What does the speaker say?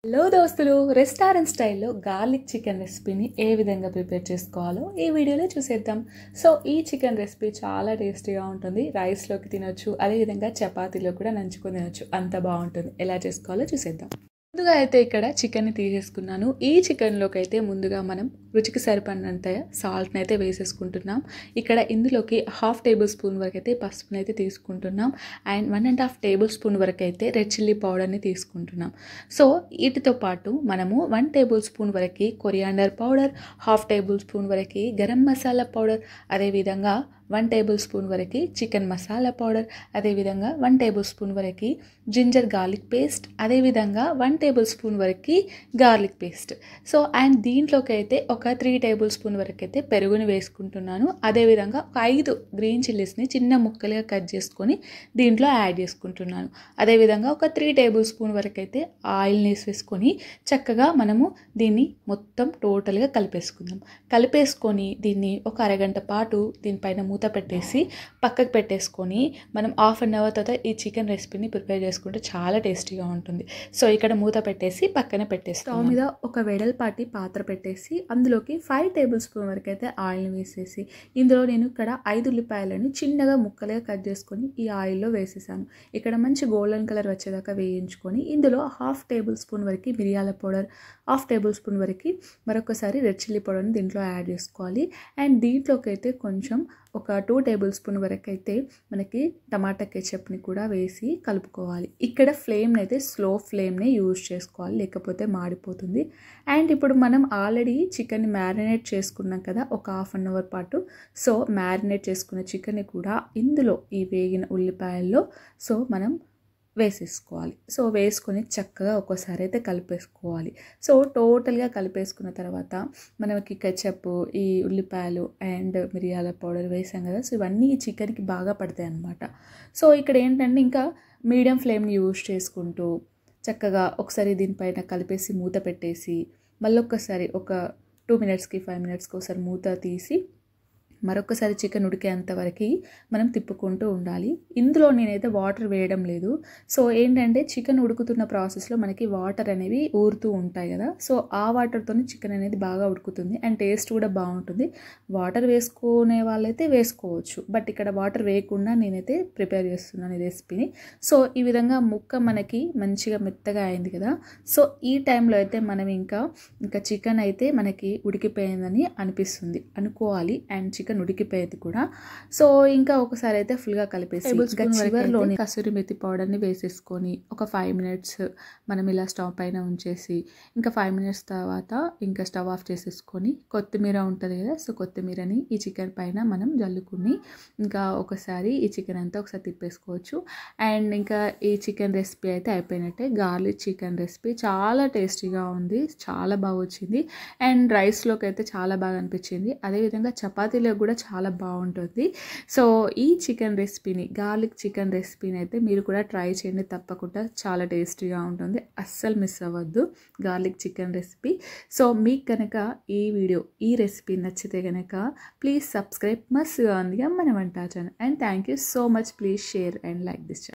Hello దోస్తులు, restaurant స్టైల్లో garlic chicken రెసిపీని ఏ విధంగా ప్రిపేర్ చేసుకోవాలో ఈ వీడియోలో చూసేద్దాం. సో ఈ చికెన్ రెసిపీ చాలా టేస్టీగా ఉంటుంది. రైస్లోకి తినొచ్చు, అదేవిధంగా చపాతీలో కూడా నంచుకొని తినొచ్చు. అంత బాగుంటుంది. ఎలా చేసుకోవాలో చూసేద్దాం. ముందుగా అయితే ఇక్కడ చికెన్ని తీసేసుకున్నాను. ఈ చికెన్లోకి అయితే ముందుగా మనం రుచికి సరిపడినంత సాల్ట్ని అయితే వేసేసుకుంటున్నాం. ఇక్కడ ఇందులోకి 1/2 టేబుల్ స్పూన్ వరకు అయితే పసుపుని అయితే తీసుకుంటున్నాం. అండ్ 1.5 టేబుల్ స్పూన్ వరకు అయితే రెడ్ చిల్లీ పౌడర్ని తీసుకుంటున్నాం. సో వీటితో పాటు మనము 1 టేబుల్ స్పూన్ వరకు కొరియాండర్ పౌడర్, 1/2 టేబుల్ స్పూన్ వరకు గరం మసాలా పౌడర్, అదేవిధంగా 1 టేబుల్ స్పూన్ వరకు చికెన్ మసాలా పౌడర్, అదేవిధంగా 1 టేబుల్ స్పూన్ వరకు జింజర్ గార్లిక్ పేస్ట్, అదేవిధంగా 1 టేబుల్ స్పూన్ వరకు గార్లిక్ పేస్ట్. సో అండ్ దీంట్లోకి అయితే ఒక 3 టేబుల్ స్పూన్ వరకు అయితే పెరుగుని వేసుకుంటున్నాను. అదేవిధంగా ఒక 5 గ్రీన్ చిల్లీస్ని చిన్న ముక్కలుగా కట్ చేసుకొని దీంట్లో యాడ్ చేసుకుంటున్నాను. అదేవిధంగా ఒక 3 టేబుల్ స్పూన్ వరకు అయితే ఆయిల్ని వేసుకొని చక్కగా మనము దీన్ని మొత్తం టోటల్గా కలిపేసుకొని దీన్ని ఒక అరగంట పాటు దీనిపైన మూత పెట్టేసి పక్కకు పెట్టేసుకొని మనం 1/2 అవర్ తర్వాత ఈ చికెన్ రెసిపీని ప్రిపేర్ చేసుకుంటే చాలా టేస్టీగా ఉంటుంది. సో ఇక్కడ మూత పెట్టేసి పక్కన పెట్టేసి స్టవ్ మీద ఒక వెడల్పాటి పాత్ర పెట్టేసి అందులోకి 5 టేబుల్ స్పూన్ వరకు అయితే ఆయిల్ని వేసేసి ఇందులో నేను ఇక్కడ 5 ఉల్లిపాయలను చిన్నగా ముక్కలుగా కట్ చేసుకొని ఈ ఆయిల్లో వేసేసాను. ఇక్కడ మంచి గోల్డెన్ కలర్ వచ్చేదాకా వేయించుకొని ఇందులో 1/2 టేబుల్ స్పూన్ వరకు మిరియాల పౌడర్, 1/2 టేబుల్ స్పూన్ వరకు మరొకసారి రెడ్ చిల్లీ పౌడర్ని దీంట్లో యాడ్ చేసుకోవాలి. అండ్ దీంట్లోకి అయితే కొంచెం ఒక 2 టేబుల్ స్పూన్ వరకు అయితే మనకి టమాటా కెచప్ని కూడా వేసి కలుపుకోవాలి. ఇక్కడ ఫ్లేమ్ని అయితే స్లో ఫ్లేమ్ని యూజ్ చేసుకోవాలి, లేకపోతే మాడిపోతుంది. అండ్ ఇప్పుడు మనం ఆల్రెడీ చికెన్ని మ్యారినేట్ చేసుకున్నాం కదా ఒక 1/2 అవర్ పాటు. సో మ్యారినేట్ చేసుకున్న చికెన్ని కూడా ఇందులో ఈ వేగిన ఉల్లిపాయల్లో సో మనం వేసేసుకోవాలి. సో వేసుకొని చక్కగా ఒక్కోసారి అయితే కలిపేసుకోవాలి. సో టోటల్గా కలిపేసుకున్న తర్వాత మనకి కెచప్, ఈ ఉల్లిపాయలు అండ్ మిరియాల పౌడర్ వేసాం కదా, సో ఇవన్నీ ఈ చికెన్కి బాగా పడతాయి అన్నమాట. సో ఇక్కడ ఏంటంటే ఇంకా మీడియం ఫ్లేమ్ని యూజ్ చేసుకుంటూ చక్కగా ఒకసారి దీనిపైన కలిపేసి మూత పెట్టేసి మళ్ళొక్కసారి ఒక 2 మినిట్స్కి 5 మినిట్స్కి ఒకసారి మూత తీసి మరొకసారి చికెన్ ఉడికేంత వరకు మనం తిప్పుకుంటూ ఉండాలి. ఇందులో నేనైతే వాటర్ వేయడం లేదు. సో ఏంటంటే చికెన్ ఉడుకుతున్న ప్రాసెస్లో మనకి వాటర్ అనేవి ఊరుతూ ఉంటాయి కదా, సో ఆ వాటర్తో చికెన్ అనేది బాగా ఉడుకుతుంది అండ్ టేస్ట్ కూడా బాగుంటుంది. వాటర్ వేసుకునే వాళ్ళైతే వేసుకోవచ్చు, బట్ ఇక్కడ వాటర్ వేయకుండా నేనైతే ప్రిపేర్ చేస్తున్నాను ఈ రెసిపీని. సో ఈ విధంగా ముక్క మనకి మంచిగా మెత్తగా అయింది కదా, సో ఈ టైంలో అయితే మనం ఇంకా చికెన్ అయితే మనకి ఉడికిపోయిందని అనుకోవాలి. అండ్ చికెన్ ఉడికిపోయేది కూడా. సో ఇంకా ఒకసారి అయితే ఫుల్గా కలిపేసి చివర్లోని కసూరి మెతి పౌడర్ని వేసేసుకొని ఒక 5 మినిట్స్ మనం ఇలా స్టవ్ పైన ఉంచేసి ఇంకా 5 మినిట్స్ తర్వాత ఇంకా స్టవ్ ఆఫ్ చేసేసుకొని కొత్తిమీర ఉంటుంది కదా, సో కొత్తిమీరని ఈ చికెన్ పైన మనం జల్లుకుని ఇంకా ఒకసారి ఈ చికెన్ అంతా ఒకసారి తిప్పేసుకోవచ్చు. అండ్ ఇంకా ఈ చికెన్ రెసిపీ అయితే అయిపోయినట్టే. గార్లిక్ చికెన్ రెసిపీ చాలా టేస్టీగా ఉంది, చాలా బాగా వచ్చింది. అండ్ రైస్లోకి అయితే చాలా బాగా అనిపించింది. అదేవిధంగా చపాతీలో కూడా చాలా బాగుంటుంది. సో ఈ చికెన్ రెసిపీని, గార్లిక్ చికెన్ రెసిపీని అయితే మీరు కూడా ట్రై చేయండి తప్పకుండా. చాలా టేస్టీగా ఉంటుంది, అస్సలు మిస్ అవ్వద్దు గార్లిక్ చికెన్ రెసిపీ. సో మీకు కనుక ఈ రెసిపీ నచ్చితే కనుక ప్లీజ్ సబ్స్క్రైబ్ మస్తుగా ఉందిగా మన వంట channel. And thank you so much. Please share and like this channel.